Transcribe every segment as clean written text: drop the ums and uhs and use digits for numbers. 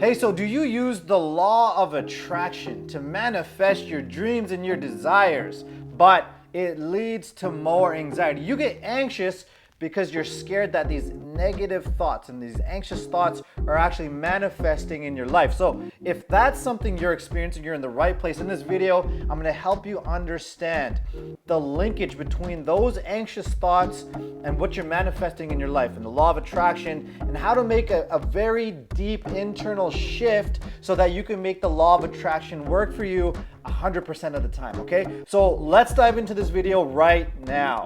Hey, so do you use the law of attraction to manifest your dreams and your desires, but it leads to more anxiety? You get anxious because you're scared that these negative thoughts and these anxious thoughts are actually manifesting in your life. So if that's something you're experiencing, you're in the right place. In this video, I'm going to help you understand the linkage between those anxious thoughts and what you're manifesting in your life and the law of attraction, and how to make a very deep internal shift so that you can make the law of attraction work for you 100% of the time. Okay, so let's dive into this video right now.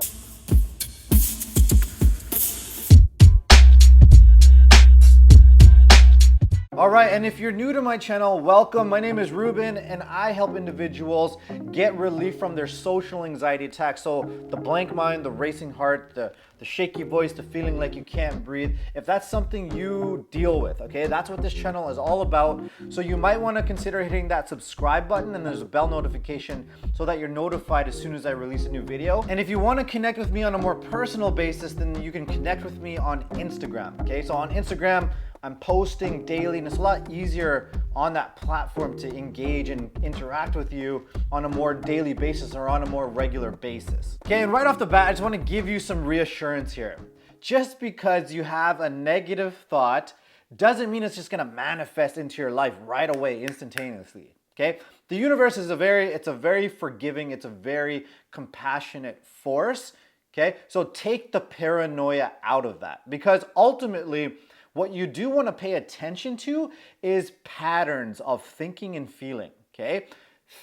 All right, and if you're new to my channel, welcome. My name is Rubin, and I help individuals get relief from their social anxiety attacks. So the blank mind, the racing heart, the shaky voice, the feeling like you can't breathe. If that's something you deal with, okay, that's what this channel is all about. So you might want to consider hitting that subscribe button, and there's a bell notification so that you're notified as soon as I release a new video. And if you want to connect with me on a more personal basis, then you can connect with me on Instagram. Okay, so on Instagram, I'm posting daily, and it's a lot easier on that platform to engage and interact with you on a more daily basis or on a more regular basis. Okay, and right off the bat, I just want to give you some reassurance here. Just because you have a negative thought doesn't mean it's just going to manifest into your life right away, instantaneously. Okay, the universe is a very forgiving, it's a very compassionate force. Okay, so take the paranoia out of that, because ultimately, what you do want to pay attention to is patterns of thinking and feeling, okay?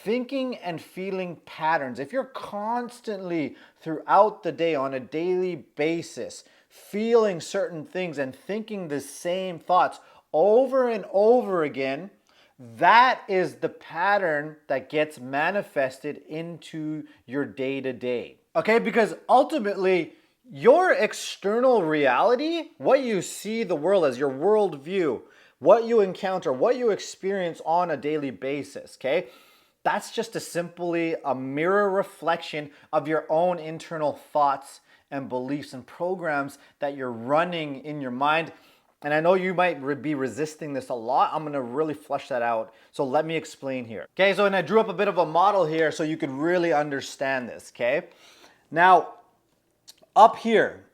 Thinking and feeling patterns. If you're constantly throughout the day on a daily basis feeling certain things and thinking the same thoughts over and over again, that is the pattern that gets manifested into your day-to-day, okay? Because ultimately, your external reality, what you see the world as, your worldview, what you encounter, what you experience on a daily basis, okay? That's just simply a mirror reflection of your own internal thoughts and beliefs and programs that you're running in your mind. And I know you might be resisting this a lot. I'm gonna really flesh that out. So let me explain here. Okay, so and I drew up a bit of a model here so you could really understand this, okay? Now, Up here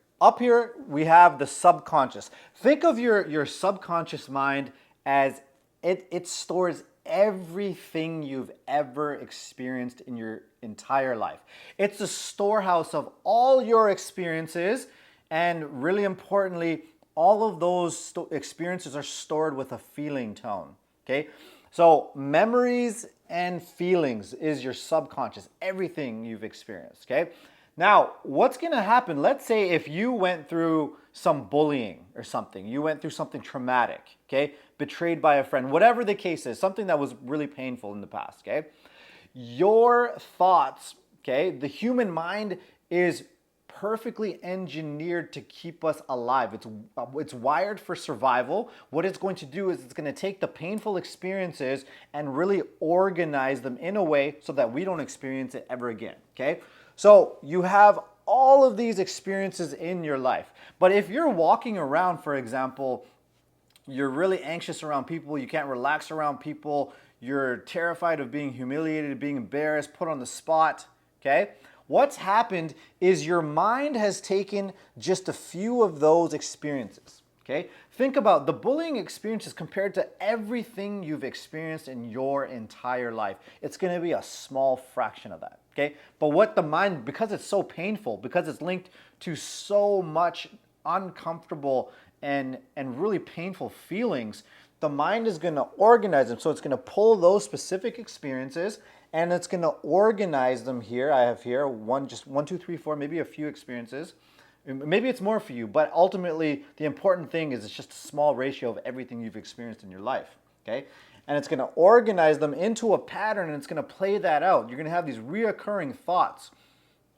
we have the subconscious. Think of your subconscious mind as it stores everything you've ever experienced in your entire life. It's the storehouse of all your experiences, and really importantly, all of those experiences are stored with a feeling tone, okay? So memories and feelings is your subconscious, everything you've experienced, okay? Now, what's going to happen? Let's say if you went through some bullying or something, you went through something traumatic, okay? Betrayed by a friend, whatever the case is, something that was really painful in the past, okay? Your thoughts, okay? The human mind is perfectly engineered to keep us alive. It's wired for survival. What it's going to do is it's going to take the painful experiences and really organize them in a way so that we don't experience it ever again, okay? So you have all of these experiences in your life. But if you're walking around, for example, you're really anxious around people, you can't relax around people, you're terrified of being humiliated, being embarrassed, put on the spot, okay? What's happened is your mind has taken just a few of those experiences, okay? Think about the bullying experiences compared to everything you've experienced in your entire life. It's going to be a small fraction of that, okay? But what the mind, because it's so painful, because it's linked to so much uncomfortable and really painful feelings, the mind is going to organize them. So it's going to pull those specific experiences and it's going to organize them here. I have here one, 2, 3, 4, maybe a few experiences. Maybe it's more for you, but ultimately the important thing is it's just a small ratio of everything you've experienced in your life, okay? And it's going to organize them into a pattern, and it's going to play that out. You're going to have these reoccurring thoughts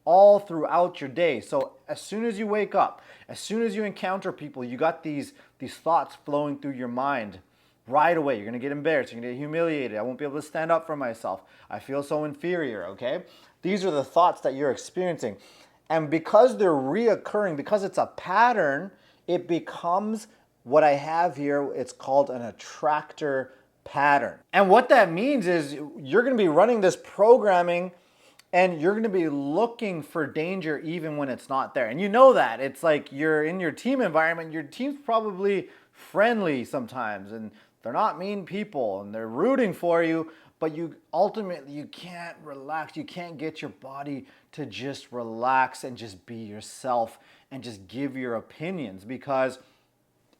all throughout your day. So as soon as you wake up, as soon as you encounter people, you got these thoughts flowing through your mind right away. You're going to get embarrassed. You're going to get humiliated. I won't be able to stand up for myself. I feel so inferior, okay? These are the thoughts that you're experiencing. And because they're reoccurring, because it's a pattern, it becomes what I have here, it's called an attractor pattern. And what that means is you're going to be running this programming and you're going to be looking for danger even when it's not there. And you know that. It's like you're in your team environment, your team's probably friendly sometimes and they're not mean people and they're rooting for you, but you ultimately you can't relax. You can't get your body to just relax and just be yourself and just give your opinions because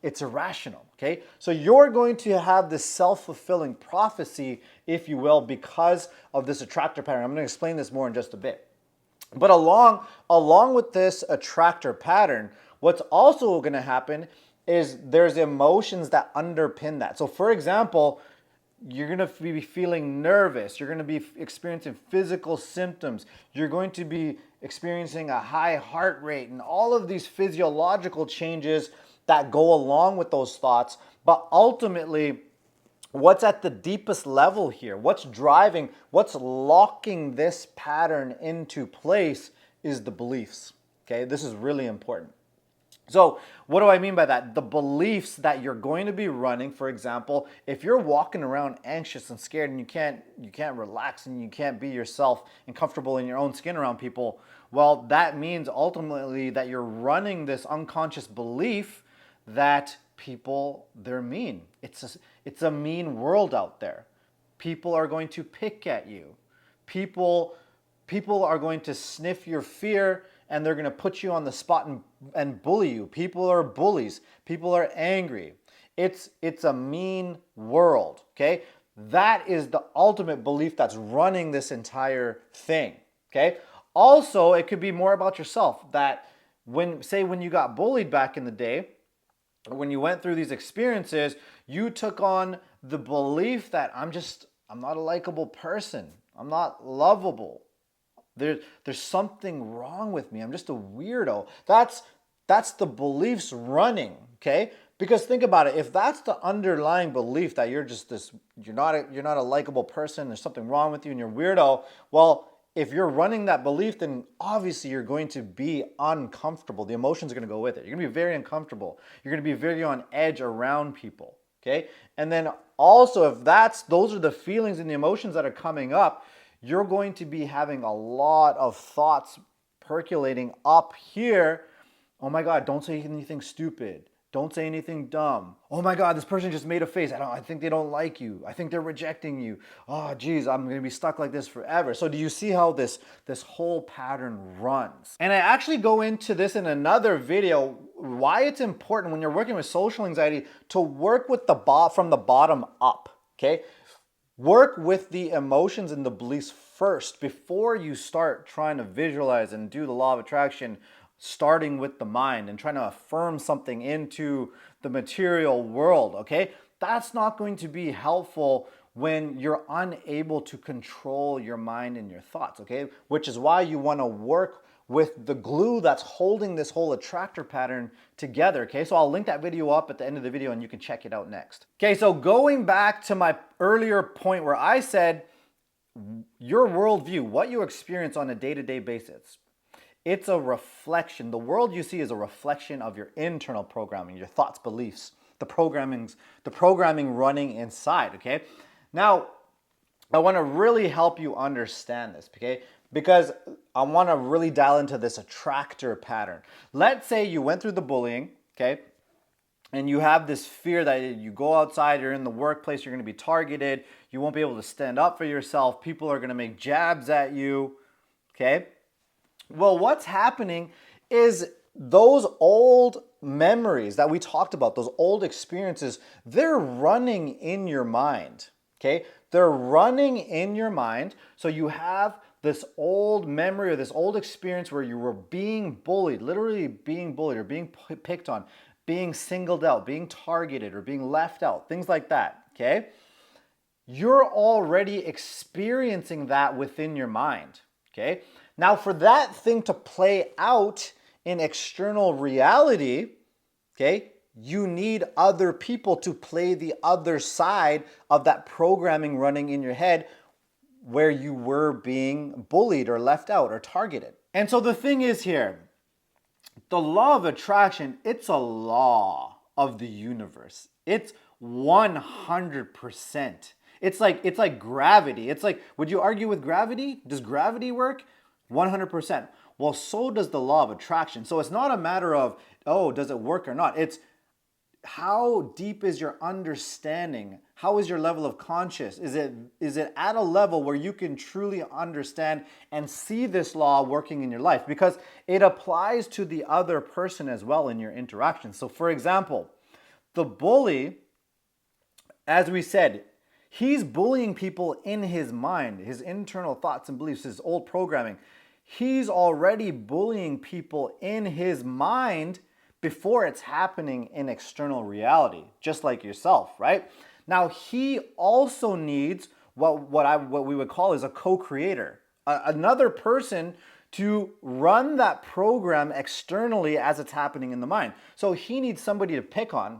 it's irrational, okay? So you're going to have this self-fulfilling prophecy, if you will, because of this attractor pattern. I'm going to explain this more in just a bit. But along with this attractor pattern, what's also going to happen is there's emotions that underpin that. So for example, you're going to be feeling nervous. You're going to be experiencing physical symptoms. You're going to be experiencing a high heart rate and all of these physiological changes that go along with those thoughts. But ultimately, what's at the deepest level here, what's driving, what's locking this pattern into place is the beliefs. Okay, this is really important. So what do I mean by that? The beliefs that you're going to be running, for example, if you're walking around anxious and scared and you can't relax and you can't be yourself and comfortable in your own skin around people, well, that means ultimately that you're running this unconscious belief that people, they're mean. It's a mean world out there. People are going to pick at you. People are going to sniff your fear and they're going to put you on the spot and bully you. People are bullies. People are angry. It's a mean world, okay? That is the ultimate belief that's running this entire thing, okay? Also, it could be more about yourself that when you got bullied back in the day, when you went through these experiences, you took on the belief that I'm not a likable person. I'm not lovable. There's something wrong with me. I'm just a weirdo. That's the beliefs running, okay? Because think about it. If that's the underlying belief that you're not a likable person, there's something wrong with you and you're a weirdo, well, if you're running that belief, then obviously you're going to be uncomfortable. The emotions are going to go with it. You're going to be very uncomfortable. You're going to be very on edge around people, okay? And then also, if those are the feelings and the emotions that are coming up, you're going to be having a lot of thoughts percolating up here. Oh my God, don't say anything stupid. Don't say anything dumb. Oh my God, this person just made a face. I think they don't like you. I think they're rejecting you. Oh geez, I'm gonna be stuck like this forever. So do you see how this whole pattern runs? And I actually go into this in another video, why it's important when you're working with social anxiety to work with from the bottom up, okay? Work with the emotions and the beliefs first before you start trying to visualize and do the law of attraction, starting with the mind and trying to affirm something into the material world, okay? That's not going to be helpful when you're unable to control your mind and your thoughts, okay? Which is why you want to work with the glue that's holding this whole attractor pattern together, okay? So I'll link that video up at the end of the video and you can check it out next. Okay, so going back to my earlier point where I said your worldview, what you experience on a day-to-day basis, it's a reflection. The world you see is a reflection of your internal programming, your thoughts, beliefs, the programming running inside, okay? Now, I want to really help you understand this, okay? Because I want to really dial into this attractor pattern. Let's say you went through the bullying, okay? And you have this fear that you go outside, you're in the workplace, you're going to be targeted, you won't be able to stand up for yourself, people are going to make jabs at you, okay? Well, what's happening is those old memories that we talked about, those old experiences, they're running in your mind, okay? They're running in your mind, so you have this old memory or this old experience where you were being bullied, literally being bullied or being picked on, being singled out, being targeted or being left out, things like that, okay? You're already experiencing that within your mind, okay? Now for that thing to play out in external reality, okay, you need other people to play the other side of that programming running in your head where you were being bullied or left out or targeted. And so the thing is here, the law of attraction, it's a law, of the universe. It's 100%. It's like gravity. It's like, would you argue with gravity? Does gravity work? 100%. Well, so does the law of attraction. So it's not a matter of, oh, does it work or not? It's how deep is your understanding? How is your level of conscious? Is it at a level where you can truly understand and see this law working in your life? Because it applies to the other person as well in your interaction. So for example, the bully, as we said, he's bullying people in his mind, his internal thoughts and beliefs, his old programming. He's already bullying people in his mind before it's happening in external reality, just like yourself, right? Now, he also needs what we would call is a co-creator, another person to run that program externally as it's happening in the mind. So he needs somebody to pick on,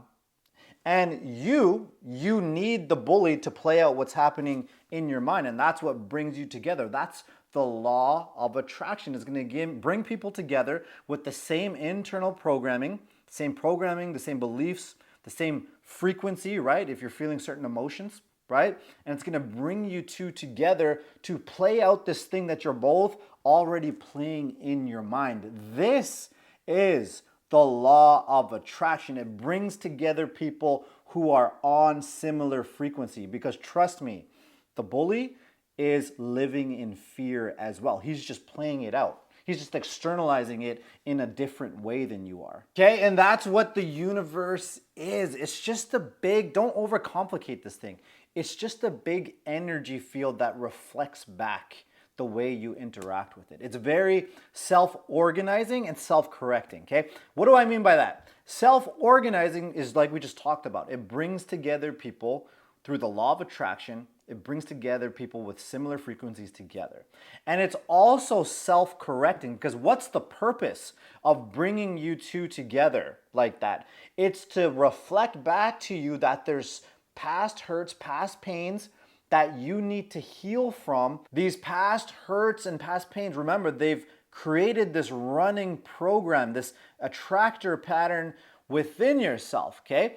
and you need the bully to play out what's happening in your mind, and that's what brings you together. That's the law of attraction. Is going to bring people together with the same internal programming, the same beliefs, the same frequency, right? If you're feeling certain emotions, right? And it's going to bring you two together to play out this thing that you're both already playing in your mind. This is the law of attraction. It brings together people who are on similar frequency, because trust me, the bully is living in fear as well. He's just playing it out. He's just externalizing it in a different way than you are. Okay, and that's what the universe is. It's just a big, don't overcomplicate this thing. It's just a big energy field that reflects back the way you interact with it. It's very self-organizing and self-correcting, okay? What do I mean by that? Self-organizing is like we just talked about. It brings together people through the law of attraction. It brings together people with similar frequencies together. And it's also self-correcting, because what's the purpose of bringing you two together like that? It's to reflect back to you that there's past hurts, past pains that you need to heal from. These past hurts and past pains, remember, they've created this running program, this attractor pattern within yourself, okay?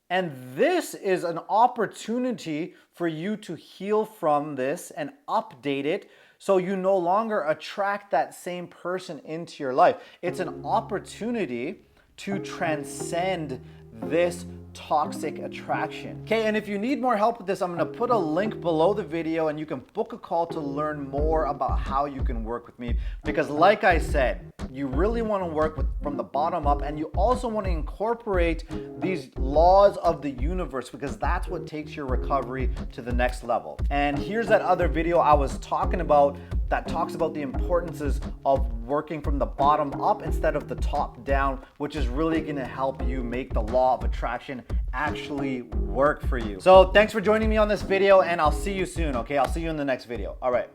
And this is an opportunity for you to heal from this and update it so you no longer attract that same person into your life. It's an opportunity to transcend this toxic attraction. Okay, and if you need more help with this, I'm gonna put a link below the video and you can book a call to learn more about how you can work with me. Because like I said, you really wanna work from the bottom up, and you also wanna incorporate these laws of the universe, because that's what takes your recovery to the next level. And here's that other video I was talking about that talks about the importances of working from the bottom up instead of the top down, which is really gonna help you make the law of attraction actually work for you. So thanks for joining me on this video, and I'll see you soon, okay? I'll see you in the next video. All right.